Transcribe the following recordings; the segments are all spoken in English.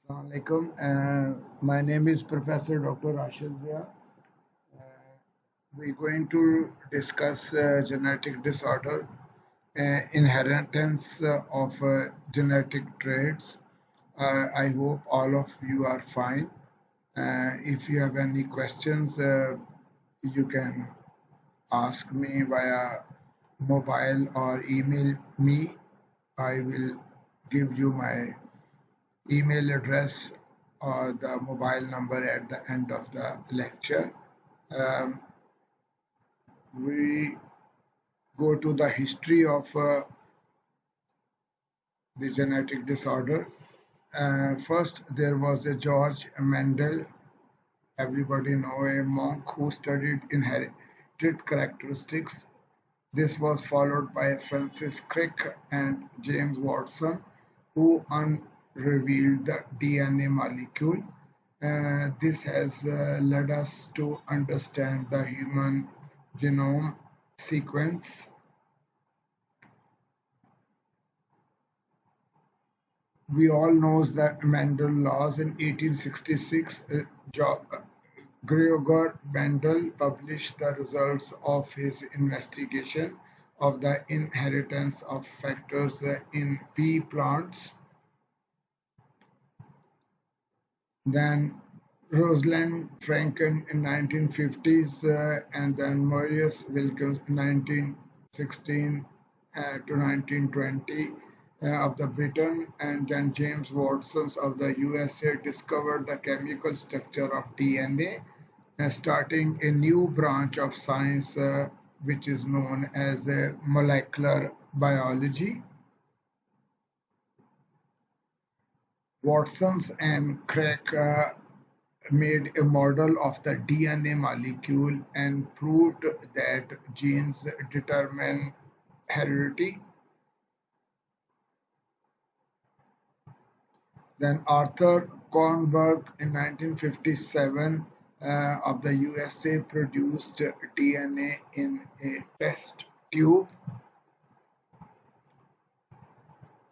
Assalamualaikum. My name is Professor Dr. Rashid Zia. We're going to discuss genetic disorder, inheritance of genetic traits. I hope all of you are fine. If you have any questions, you can ask me via mobile or email me. I will give you my email address or the mobile number at the end of the lecture. Um, we go to the history of the genetic disorders. First, there was a George Mendel, everybody know, a monk who studied inherited characteristics. This was followed by Francis Crick and James Watson, who unrevealed the DNA molecule. This has led us to understand the human genome sequence. We all know the Mendel laws in 1866. Gregor Mendel published the results of his investigation of the inheritance of factors in pea plants. Then Rosalind Franklin in 1950s, and then Maurice Wilkins in 1916 to 1920 of the Britain, and then James Watson of the USA discovered the chemical structure of DNA, starting a new branch of science which is known as molecular biology. Watson and Crick made a model of the DNA molecule and proved that genes determine heredity. Then Arthur Kornberg in 1957 of the USA produced DNA in a test tube.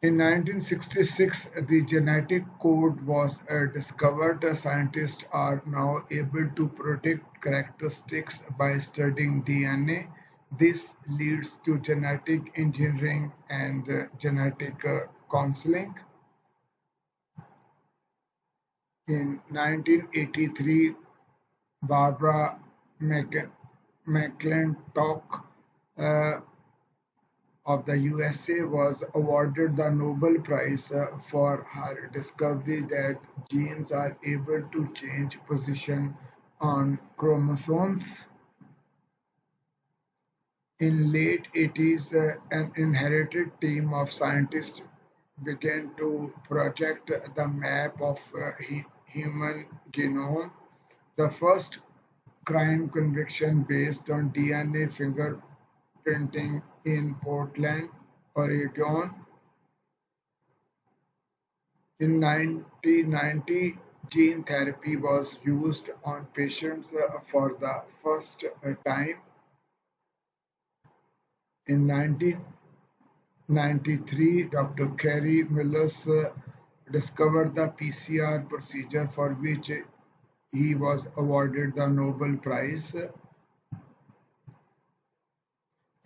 In 1966, the genetic code was discovered. Scientists are now able to predict characteristics by studying DNA. This leads to genetic engineering and genetic counseling. In 1983, Barbara McClintock uh, of the USA was awarded the Nobel Prize for her discovery that genes are able to change position on chromosomes. In late 80s, an inherited team of scientists began to project the map of human genome. The first crime conviction based on DNA fingerprinting in Portland, Oregon. In 1990, gene therapy was used on patients for the first time. In 1993, Dr. Kerry Mills discovered the PCR procedure for which he was awarded the Nobel Prize.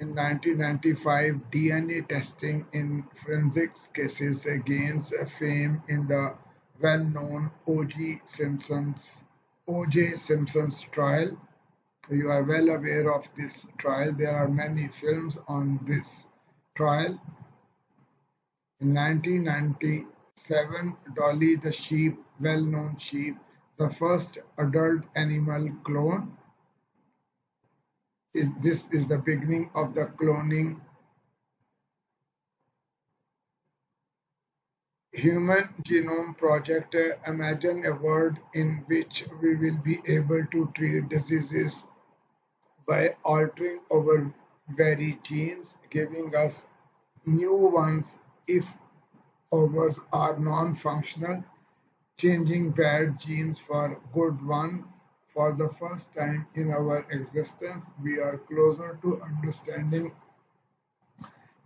In 1995, DNA testing in forensic cases gains fame in the well-known O.J. Simpson's trial. You are well aware of this trial. There are many films on this trial. In 1997, Dolly the sheep, well-known sheep, the first adult animal clone. This is the beginning of the cloning. Human Genome Project. Imagine a world in which we will be able to treat diseases by altering our very genes, giving us new ones if ours are non-functional, changing bad genes for good ones. For the first time in our existence, we are closer to understanding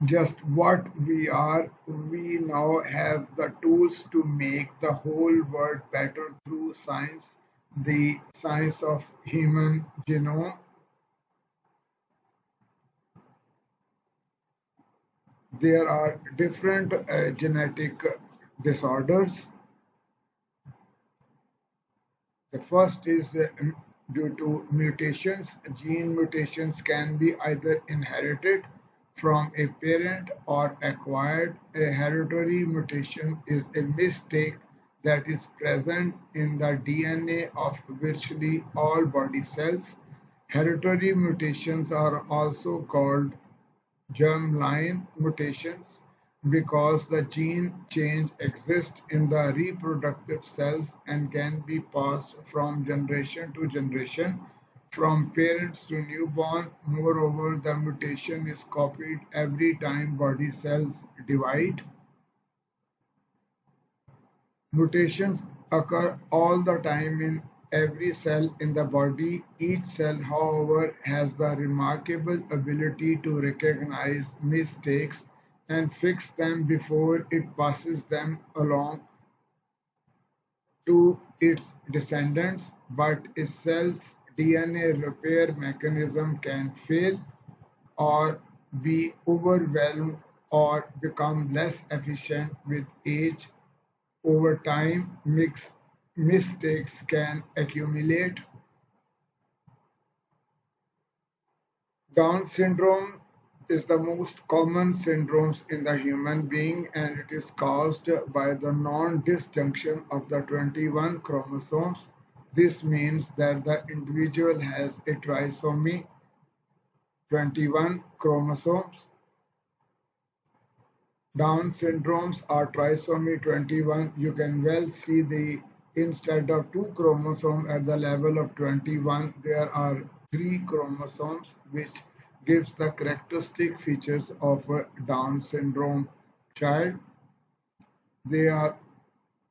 just what we are. We now have the tools to make the whole world better through science, the science of human genome. There are different genetic disorders. The first is due to mutations. Gene mutations can be either inherited from a parent or acquired. A hereditary mutation is a mistake that is present in the DNA of virtually all body cells. Hereditary mutations are also called germline mutations because the gene change exists in the reproductive cells and can be passed from generation to generation, from parents to newborn. Moreover, the mutation is copied every time body cells divide. Mutations occur all the time in every cell in the body. Each cell, however, has the remarkable ability to recognize mistakes and fix them before it passes them along to its descendants. But a cell's DNA repair mechanism can fail or be overwhelmed or become less efficient with age. Over time, mistakes can accumulate. Down syndrome is the most common syndrome in the human being, and it is caused by the non-disjunction of the 21 chromosomes. This means that the individual has a trisomy 21 chromosomes. Down syndromes are trisomy 21. You can well see the instead of two chromosomes at the level of 21, there are three chromosomes, which gives the characteristic features of a Down syndrome child. They are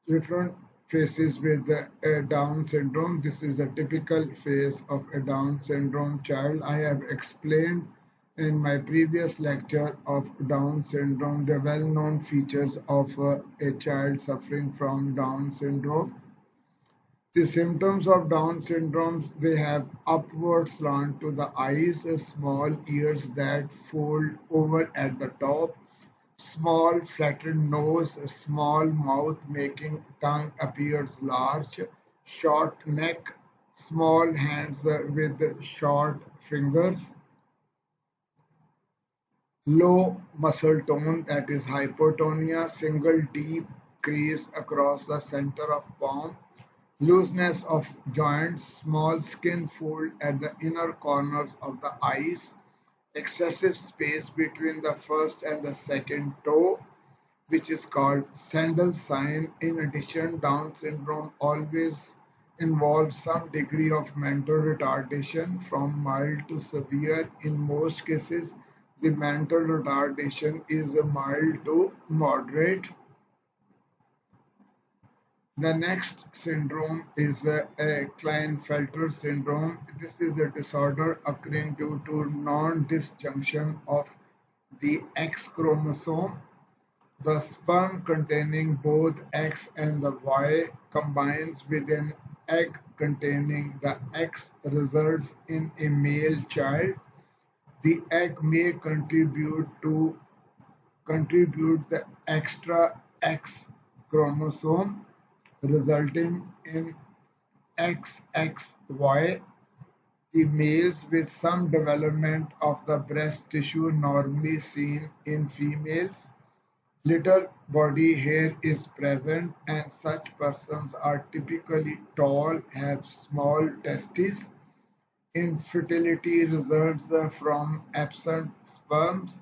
different phases with a Down syndrome. This is a typical phase of a Down syndrome child. I have explained in my previous lecture of Down syndrome the well-known features of a child suffering from Down syndrome. The symptoms of Down syndrome, they have upward slant to the eyes, small ears that fold over at the top, small flattened nose, a small mouth making tongue appears large, short neck, small hands with short fingers, low muscle tone, that is hypotonia, single deep crease across the center of palm, looseness of joints, small skin fold at the inner corners of the eyes, excessive space between the first and the second toe, which is called Sandel sign. In addition, Down syndrome always involves some degree of mental retardation from mild to severe. In most cases, the mental retardation is mild to moderate. The next syndrome is a Klinefelter syndrome. This is a disorder occurring due to non-disjunction of the X chromosome. The sperm containing both X and the Y combines with an egg containing the X, results in a male child. The egg may contribute the extra X chromosome, resulting in XXY. The males with some development of the breast tissue normally seen in females. Little body hair is present, and such persons are typically tall, have small testes. Infertility results from absent sperms.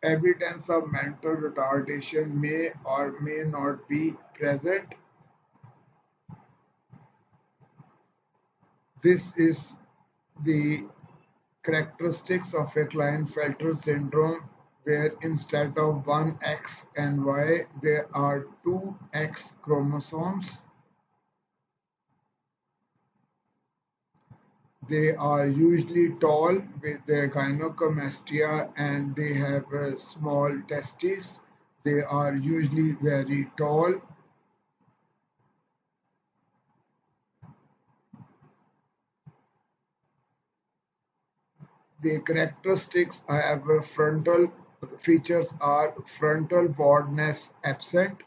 Evidence of mental retardation may or may not be present. This is the characteristics of a Klinefelter syndrome, where instead of one X and Y, there are two X chromosomes. They are usually tall with their gynecomastia and they have small testes. They are usually very tall. The characteristics have frontal features are frontal baldness absent,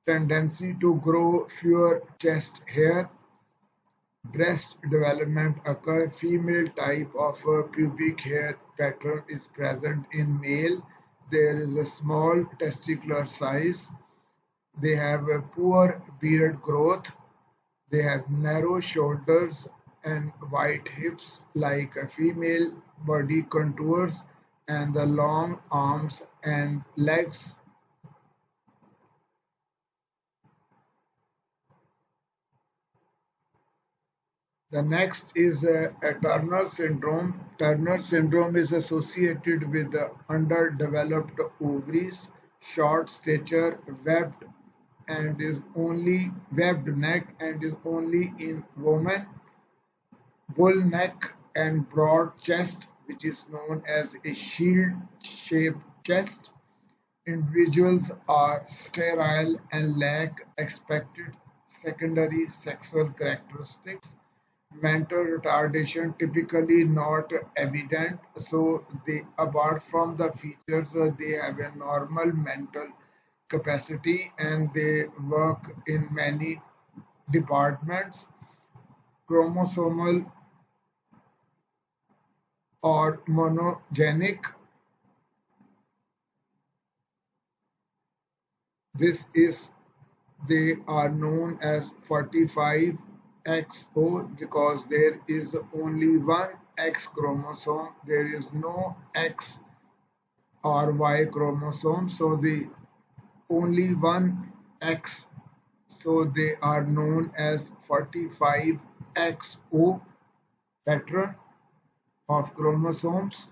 tendency to grow fewer chest hair, breast development occur, female type of pubic hair pattern is present in male, there is a small testicular size, they have a poor beard growth, they have narrow shoulders and wide hips like a female body contours and the long arms and legs. The next is a Turner syndrome. Turner syndrome is associated with the underdeveloped ovaries, short stature, webbed neck and is only in women, bull neck and broad chest, which is known as a shield-shaped chest. Individuals are sterile and lack expected secondary sexual characteristics. Mental retardation typically not evident, so they apart from the features they have a normal mental capacity and they work in many departments. Chromosomal or monogenic. This is they are known as 45XO because there is only one X chromosome. There is no X or Y chromosome, so the only one X. So they are known as 45XO pattern of chromosomes.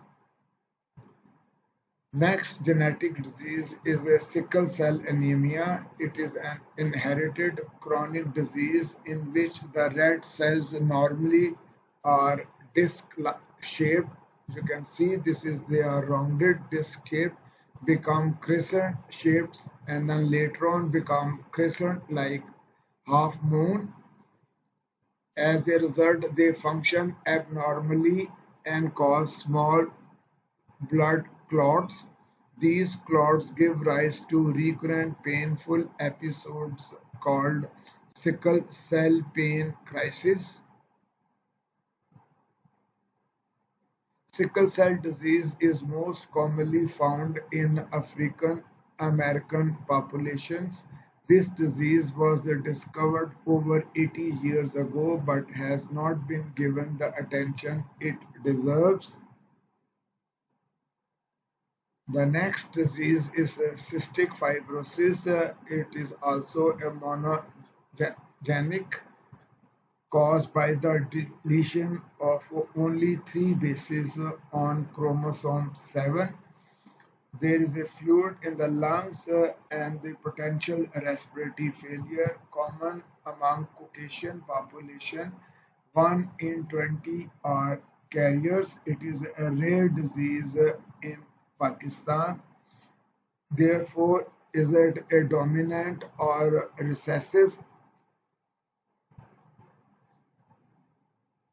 Next genetic disease is a sickle cell anemia. It is an inherited chronic disease in which the red cells normally are disc-shaped. You can see this is they are rounded disc shaped, become crescent shapes, and then later on become crescent like half moon. As a result, they function abnormally and cause small blood clots. These clots give rise to recurrent painful episodes called sickle cell pain crisis. Sickle cell disease is most commonly found in African American populations. This disease was discovered over 80 years ago but has not been given the attention it deserves. The next disease is cystic fibrosis. It is also a monogenic caused by the deletion of only three bases on chromosome 7. There is a fluid in the lungs and the potential respiratory failure common among Caucasian population. 1 in 20 are carriers. It is a rare disease in Pakistan. Therefore, is it a dominant or recessive?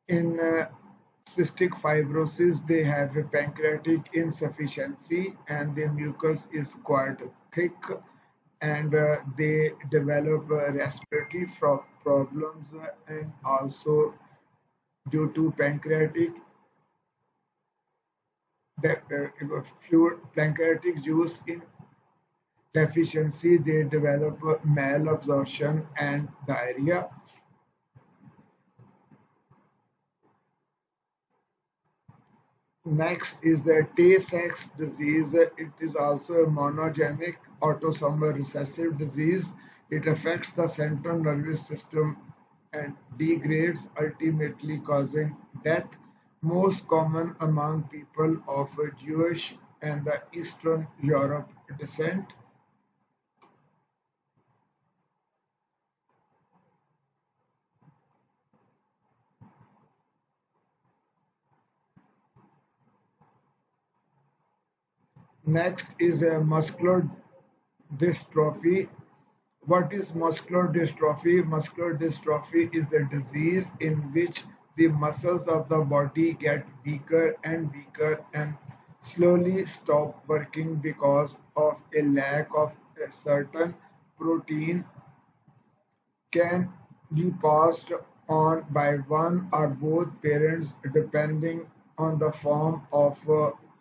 In cystic fibrosis, they have a pancreatic insufficiency and the mucus is quite thick and they develop respiratory problems and also due to fluid pancreatic juice in deficiency, they develop malabsorption and diarrhea. Next is the Tay-Sachs disease. It is also a monogenic autosomal recessive disease. It affects the central nervous system and degrades, ultimately causing death. Most common among people of Jewish and the Eastern Europe descent. Next is a muscular dystrophy. What is muscular dystrophy? Muscular dystrophy is a disease in which the muscles of the body get weaker and weaker and slowly stop working because of a lack of a certain protein can be passed on by one or both parents depending on the form of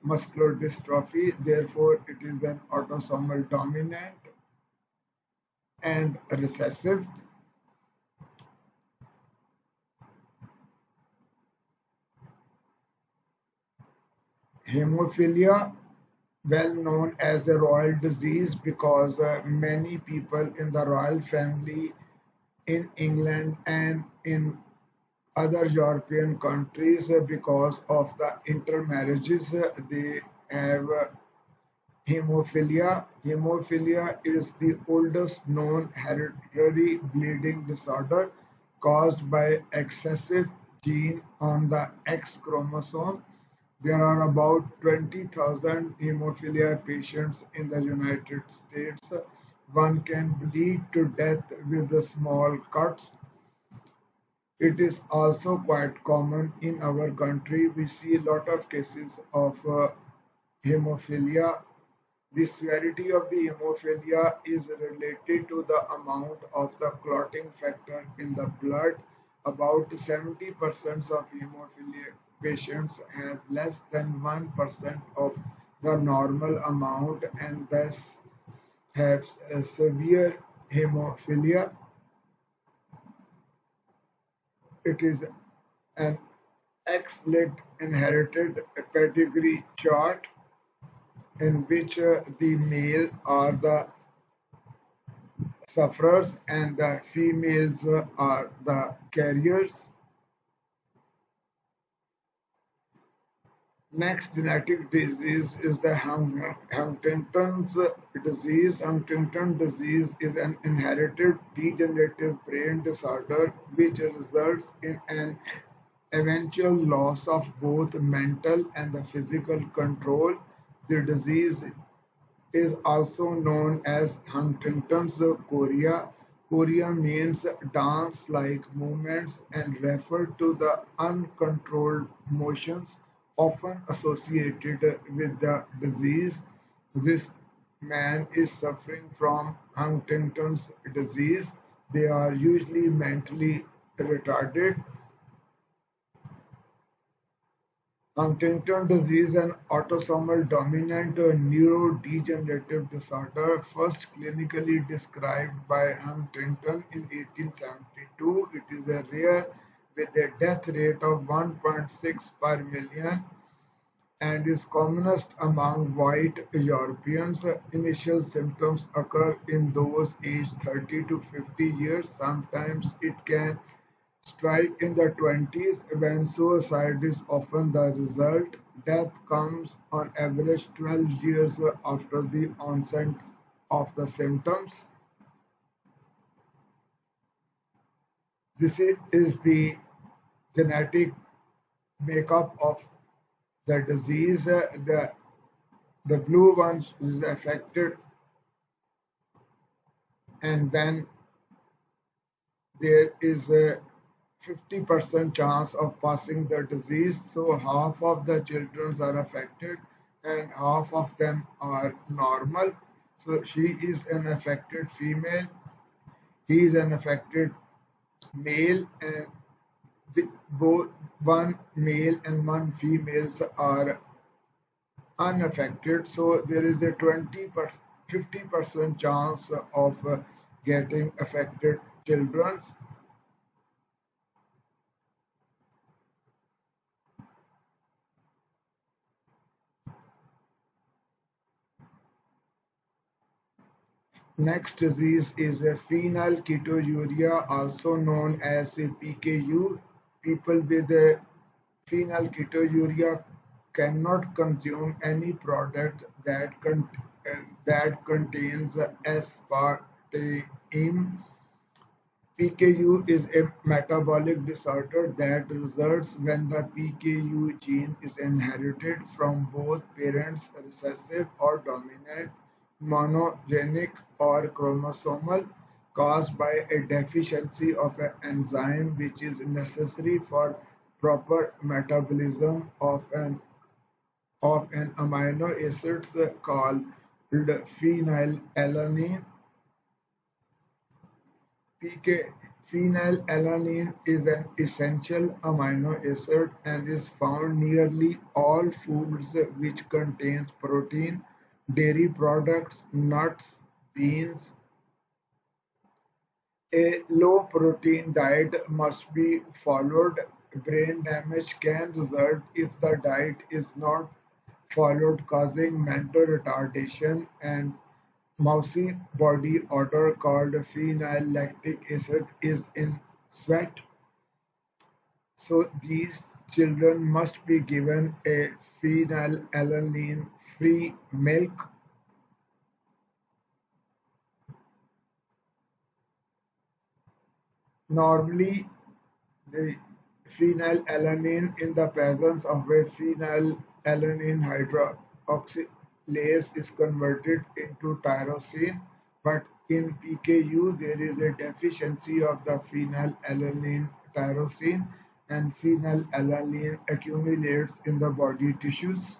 muscular dystrophy. Therefore, it is an autosomal dominant and recessive. Hemophilia, well known as a royal disease because many people in the royal family in England and in other European countries, because of the intermarriages, they have hemophilia. Hemophilia is the oldest known hereditary bleeding disorder caused by excessive gene on the X chromosome. There are about 20,000 hemophilia patients in the United States. One can bleed to death with the small cuts. It is also quite common in our country. We see a lot of cases of hemophilia. The severity of the hemophilia is related to the amount of the clotting factor in the blood. About 70% of hemophilia patients have less than 1% of the normal amount and thus have a severe hemophilia. It is an X-linked inherited pedigree chart in which the male are the sufferers and the females are the carriers. Next genetic disease is the Huntington's disease. Huntington disease is an inherited degenerative brain disorder which results in an eventual loss of both mental and the physical control. The disease is also known as Huntington's chorea. Chorea means dance-like movements and refer to the uncontrolled motions often associated with the disease. This man is suffering from Huntington's disease. They are usually mentally retarded. Huntington disease, an autosomal dominant neurodegenerative disorder, first clinically described by Huntington in 1872. It is a rare with a death rate of 1.6 per million and is commonest among white Europeans. Initial symptoms occur in those aged 30 to 50 years. Sometimes it can strike in the 20s when suicide is often the result. Death comes on average 12 years after the onset of the symptoms. This is the genetic makeup of the disease. The blue one is affected, and then there is a 50% chance of passing the disease. So half of the children are affected and half of them are normal. So she is an affected female, he is an affected male, and both one male and one females are unaffected. So there is a 20%, 50% chance of getting affected children. Next disease is a phenylketonuria, also known as a PKU. People with a phenylketonuria cannot consume any product that contains aspartame. PKU is a metabolic disorder that results when the PKU gene is inherited from both parents, recessive or dominant, monogenic or chromosomal, caused by a deficiency of an enzyme which is necessary for proper metabolism of an amino acids called phenylalanine. PK Phenylalanine is an essential amino acid and is found nearly all foods which contains protein, dairy products, nuts, beans. A low protein diet must be followed. Brain damage can result if the diet is not followed, causing mental retardation and mousy body odor called phenylactic acid is in sweat. So these children must be given a phenylalanine-free milk. Normally, the phenylalanine in the presence of a phenylalanine hydroxylase is converted into tyrosine, but in PKU there is a deficiency of the phenylalanine tyrosine and phenylalanine accumulates in the body tissues.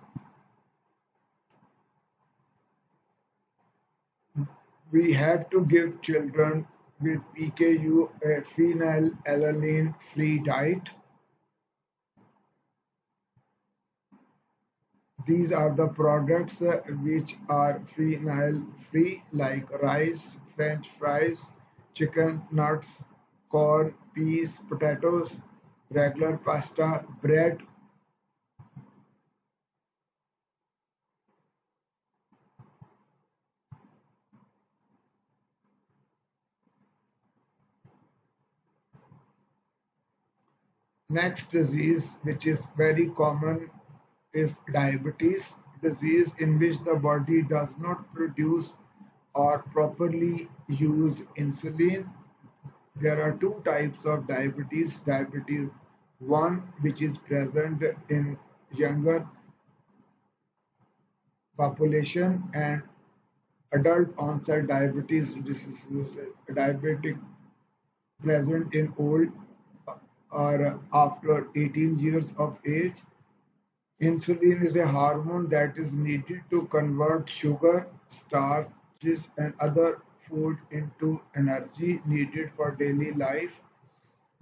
We have to give children with PKU a phenylalanine free diet. These are the products which are phenyl-free like rice, French fries, chicken, nuts, corn, peas, potatoes, regular pasta, bread. Next disease which is very common is diabetes, disease in which the body does not produce or properly use insulin. There are two types of diabetes. Diabetes 1, which is present in younger population, and adult onset diabetes. This is diabetic present in old or after 18 years of age. Insulin is a hormone that is needed to convert sugar, starches, and other food into energy needed for daily life.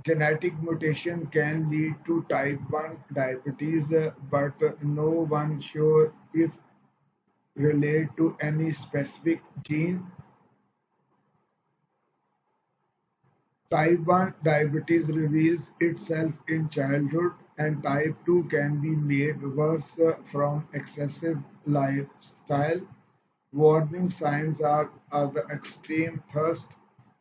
Genetic mutation can lead to type 1 diabetes, but no one sure if relate to any specific gene. Type 1 diabetes reveals itself in childhood, and type 2 can be made worse from excessive lifestyle. Warning signs are the extreme thirst,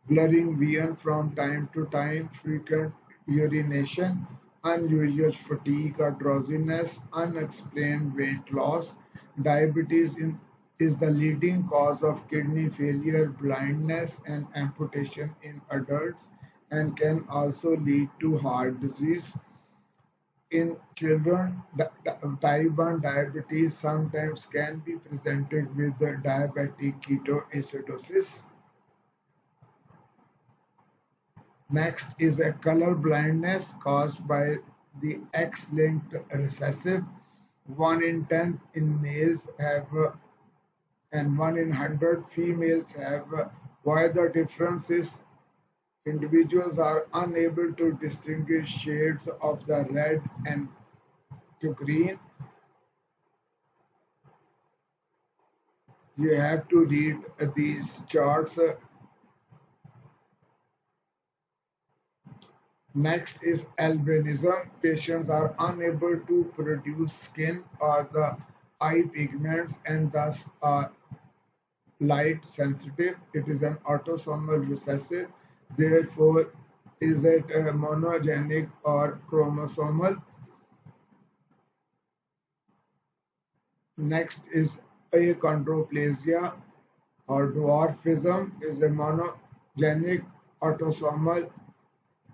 blurring vision from time to time, frequent urination, unusual fatigue or drowsiness, unexplained weight loss. Diabetes is the leading cause of kidney failure, blindness, and amputation in adults, and can also lead to heart disease. In children, type 1 diabetes sometimes can be presented with the diabetic ketoacidosis. Next is a color blindness caused by the X-linked recessive. 1 in 10 in males have and 1 in 100 females have. Why the difference is individuals are unable to distinguish shades of the red and to green. You have to read these charts. Next is albinism. Patients are unable to produce skin or the eye pigments and thus are light sensitive. It is an autosomal recessive. Therefore, is it monogenic or chromosomal? Next is achondroplasia or dwarfism is a monogenic autosomal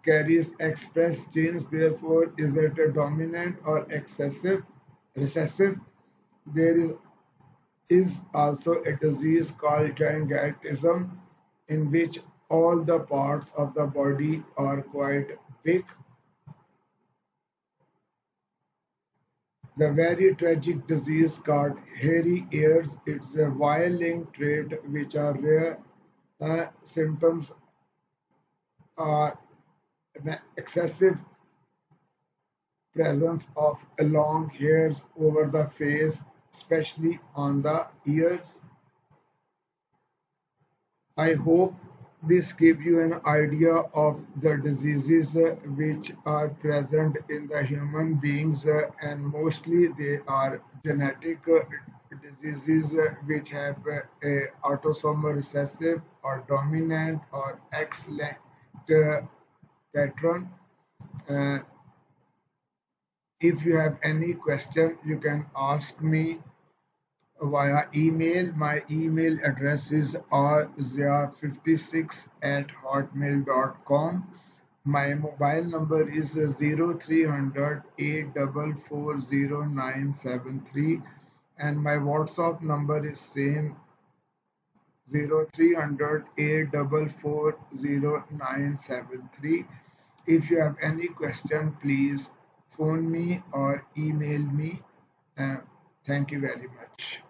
carries express genes, therefore is it a dominant or excessive recessive? There is also a disease called gigantism in which all the parts of the body are quite big. The very tragic disease called hairy ears, it's a Y-linked trait which are rare. Symptoms are excessive presence of long hairs over the face, especially on the ears. I hope this gives you an idea of the diseases which are present in the human beings, and mostly they are genetic diseases which have a autosomal recessive or dominant or X-linked pattern. Uh, if you have any question, you can ask me via email. My email address is rzia56@hotmail.com. My mobile number is 0300 8440973, and my WhatsApp number is same 0300 8440973. If you have any question, please phone me or email me. Uh, Thank you very much.